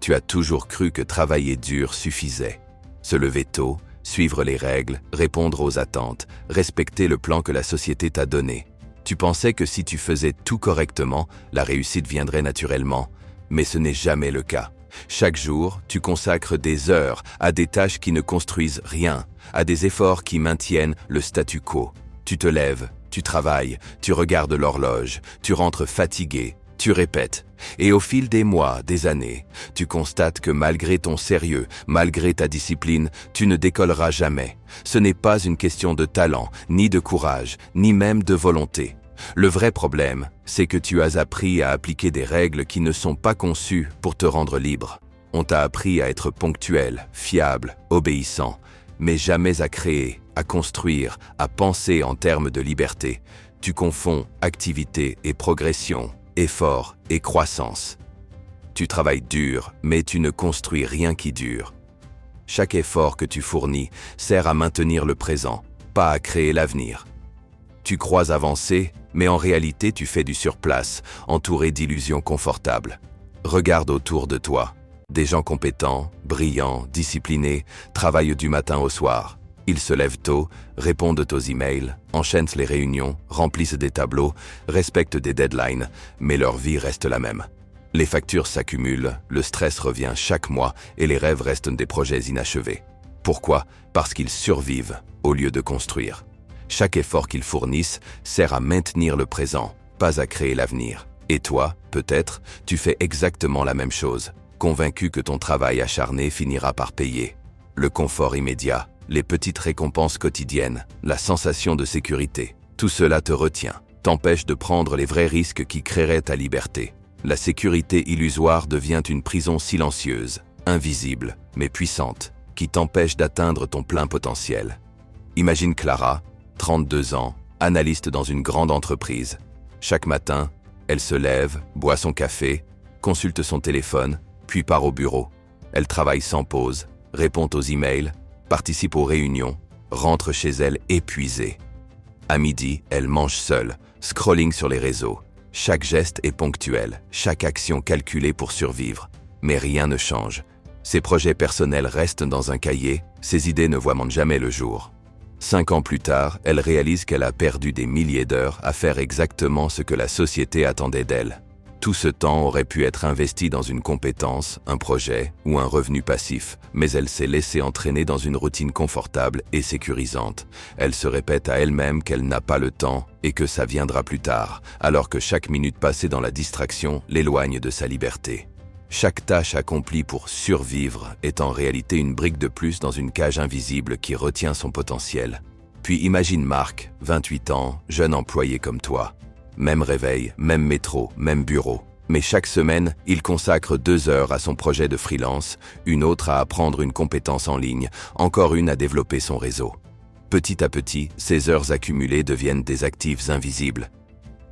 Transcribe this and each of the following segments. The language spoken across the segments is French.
Tu as toujours cru que travailler dur suffisait. Se lever tôt, suivre les règles, répondre aux attentes, respecter le plan que la société t'a donné. Tu pensais que si tu faisais tout correctement, la réussite viendrait naturellement, mais ce n'est jamais le cas. Chaque jour, tu consacres des heures à des tâches qui ne construisent rien, à des efforts qui maintiennent le statu quo. Tu te lèves, tu travailles, tu regardes l'horloge, tu rentres fatigué, tu répètes. Et au fil des mois, des années, tu constates que malgré ton sérieux, malgré ta discipline, tu ne décolleras jamais. Ce n'est pas une question de talent, ni de courage, ni même de volonté. Le vrai problème, c'est que tu as appris à appliquer des règles qui ne sont pas conçues pour te rendre libre. On t'a appris à être ponctuel, fiable, obéissant, mais jamais à créer, à construire, à penser en termes de liberté. Tu confonds activité et progression, effort et croissance. Tu travailles dur, mais tu ne construis rien qui dure. Chaque effort que tu fournis sert à maintenir le présent, pas à créer l'avenir. Tu crois avancer, mais en réalité tu fais du surplace, entouré d'illusions confortables. Regarde autour de toi. Des gens compétents, brillants, disciplinés, travaillent du matin au soir. Ils se lèvent tôt, répondent aux emails, enchaînent les réunions, remplissent des tableaux, respectent des deadlines, mais leur vie reste la même. Les factures s'accumulent, le stress revient chaque mois et les rêves restent des projets inachevés. Pourquoi? Parce qu'ils survivent au lieu de construire. Chaque effort qu'ils fournissent sert à maintenir le présent, pas à créer l'avenir. Et toi, peut-être, tu fais exactement la même chose, convaincu que ton travail acharné finira par payer. Le confort immédiat, les petites récompenses quotidiennes, la sensation de sécurité, tout cela te retient, t'empêche de prendre les vrais risques qui créeraient ta liberté. La sécurité illusoire devient une prison silencieuse, invisible, mais puissante, qui t'empêche d'atteindre ton plein potentiel. Imagine Clara, 32 ans, analyste dans une grande entreprise. Chaque matin, elle se lève, boit son café, consulte son téléphone, puis part au bureau. Elle travaille sans pause, répond aux emails, participe aux réunions, rentre chez elle épuisée. À midi, elle mange seule, scrolling sur les réseaux. Chaque geste est ponctuel, chaque action calculée pour survivre. Mais rien ne change. Ses projets personnels restent dans un cahier, ses idées ne voient jamais le jour. 5 ans plus tard, elle réalise qu'elle a perdu des milliers d'heures à faire exactement ce que la société attendait d'elle. Tout ce temps aurait pu être investi dans une compétence, un projet ou un revenu passif, mais elle s'est laissée entraîner dans une routine confortable et sécurisante. Elle se répète à elle-même qu'elle n'a pas le temps et que ça viendra plus tard, alors que chaque minute passée dans la distraction l'éloigne de sa liberté. Chaque tâche accomplie pour survivre est en réalité une brique de plus dans une cage invisible qui retient son potentiel. Puis imagine Marc, 28 ans, jeune employé comme toi. Même réveil, même métro, même bureau. Mais chaque semaine, il consacre 2 heures à son projet de freelance, une autre à apprendre une compétence en ligne, encore une à développer son réseau. Petit à petit, ces heures accumulées deviennent des actifs invisibles.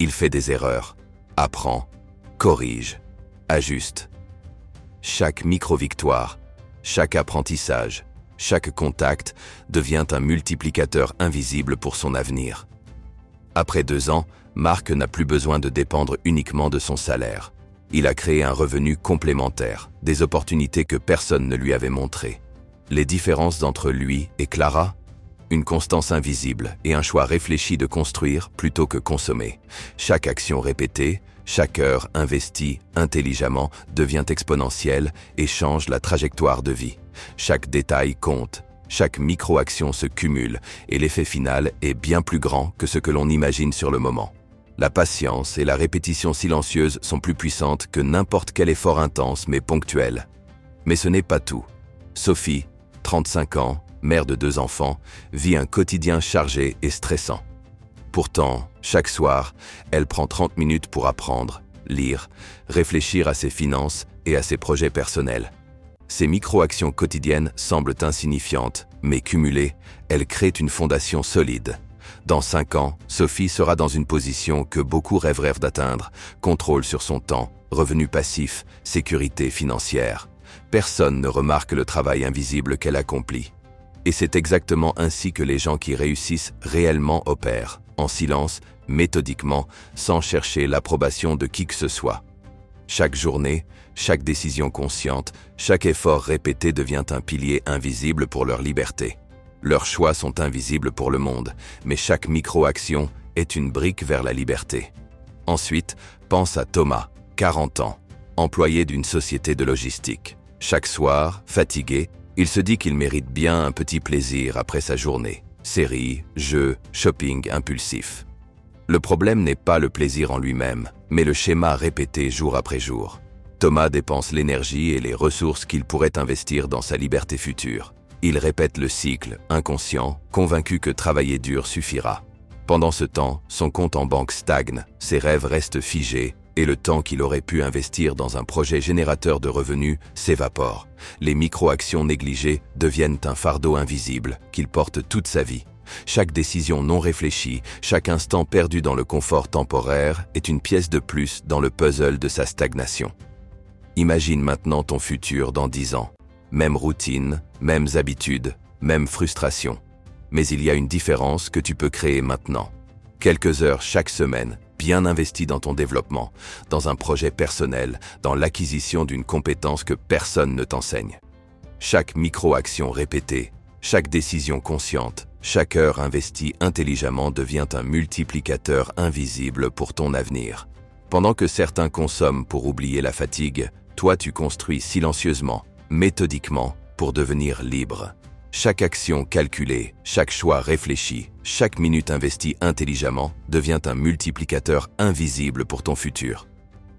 Il fait des erreurs, apprend, corrige, ajuste. Chaque micro-victoire, chaque apprentissage, chaque contact devient un multiplicateur invisible pour son avenir. Après 2 ans, Marc n'a plus besoin de dépendre uniquement de son salaire. Il a créé un revenu complémentaire, des opportunités que personne ne lui avait montrées. Les différences entre lui et Clara? Une constance invisible et un choix réfléchi de construire plutôt que consommer. Chaque action répétée, chaque heure investie intelligemment devient exponentielle et change la trajectoire de vie. Chaque détail compte, chaque micro-action se cumule et l'effet final est bien plus grand que ce que l'on imagine sur le moment. La patience et la répétition silencieuse sont plus puissantes que n'importe quel effort intense mais ponctuel. Mais ce n'est pas tout. Sophie, 35 ans, mère de 2 enfants, vit un quotidien chargé et stressant. Pourtant, chaque soir, elle prend 30 minutes pour apprendre, lire, réfléchir à ses finances et à ses projets personnels. Ces micro-actions quotidiennes semblent insignifiantes, mais cumulées, elles créent une fondation solide. Dans 5 ans, Sophie sera dans une position que beaucoup rêveraient d'atteindre, contrôle sur son temps, revenus passifs, sécurité financière. Personne ne remarque le travail invisible qu'elle accomplit. Et c'est exactement ainsi que les gens qui réussissent réellement opèrent, en silence, méthodiquement, sans chercher l'approbation de qui que ce soit. Chaque journée, chaque décision consciente, chaque effort répété devient un pilier invisible pour leur liberté. Leurs choix sont invisibles pour le monde, mais chaque micro-action est une brique vers la liberté. Ensuite, pense à Thomas, 40 ans, employé d'une société de logistique. Chaque soir, fatigué, il se dit qu'il mérite bien un petit plaisir après sa journée. Séries, jeux, shopping impulsif. Le problème n'est pas le plaisir en lui-même, mais le schéma répété jour après jour. Thomas dépense l'énergie et les ressources qu'il pourrait investir dans sa liberté future. Il répète le cycle, inconscient, convaincu que travailler dur suffira. Pendant ce temps, son compte en banque stagne, ses rêves restent figés, et le temps qu'il aurait pu investir dans un projet générateur de revenus s'évapore. Les micro-actions négligées deviennent un fardeau invisible qu'il porte toute sa vie. Chaque décision non réfléchie, chaque instant perdu dans le confort temporaire est une pièce de plus dans le puzzle de sa stagnation. Imagine maintenant ton futur dans 10 ans. Même routine, mêmes habitudes, même frustration. Mais il y a une différence que tu peux créer maintenant. Quelques heures chaque semaine, bien investies dans ton développement, dans un projet personnel, dans l'acquisition d'une compétence que personne ne t'enseigne. Chaque micro-action répétée, chaque décision consciente, chaque heure investie intelligemment devient un multiplicateur invisible pour ton avenir. Pendant que certains consomment pour oublier la fatigue, toi tu construis silencieusement, méthodiquement, pour devenir libre. Chaque action calculée, chaque choix réfléchi, chaque minute investie intelligemment devient un multiplicateur invisible pour ton futur.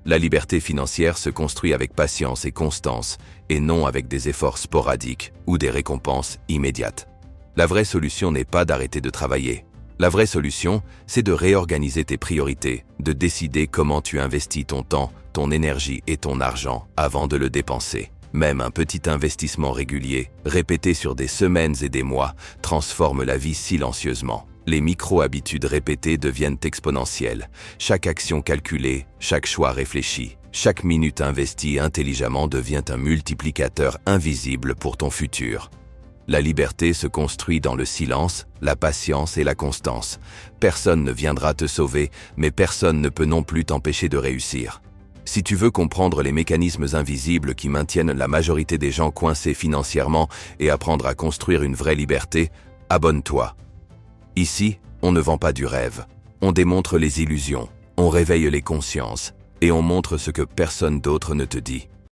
La liberté financière se construit avec patience et constance, et non avec des efforts sporadiques ou des récompenses immédiates. La vraie solution n'est pas d'arrêter de travailler. La vraie solution, c'est de réorganiser tes priorités, de décider comment tu investis ton temps, ton énergie et ton argent avant de le dépenser. Même un petit investissement régulier, répété sur des semaines et des mois, transforme la vie silencieusement. Les micro-habitudes répétées deviennent exponentielles. Chaque action calculée, chaque choix réfléchi, chaque minute investie intelligemment devient un multiplicateur invisible pour ton futur. La liberté se construit dans le silence, la patience et la constance. Personne ne viendra te sauver, mais personne ne peut non plus t'empêcher de réussir. Si tu veux comprendre les mécanismes invisibles qui maintiennent la majorité des gens coincés financièrement et apprendre à construire une vraie liberté, abonne-toi. Ici, on ne vend pas du rêve. On démontre les illusions, on réveille les consciences et on montre ce que personne d'autre ne te dit.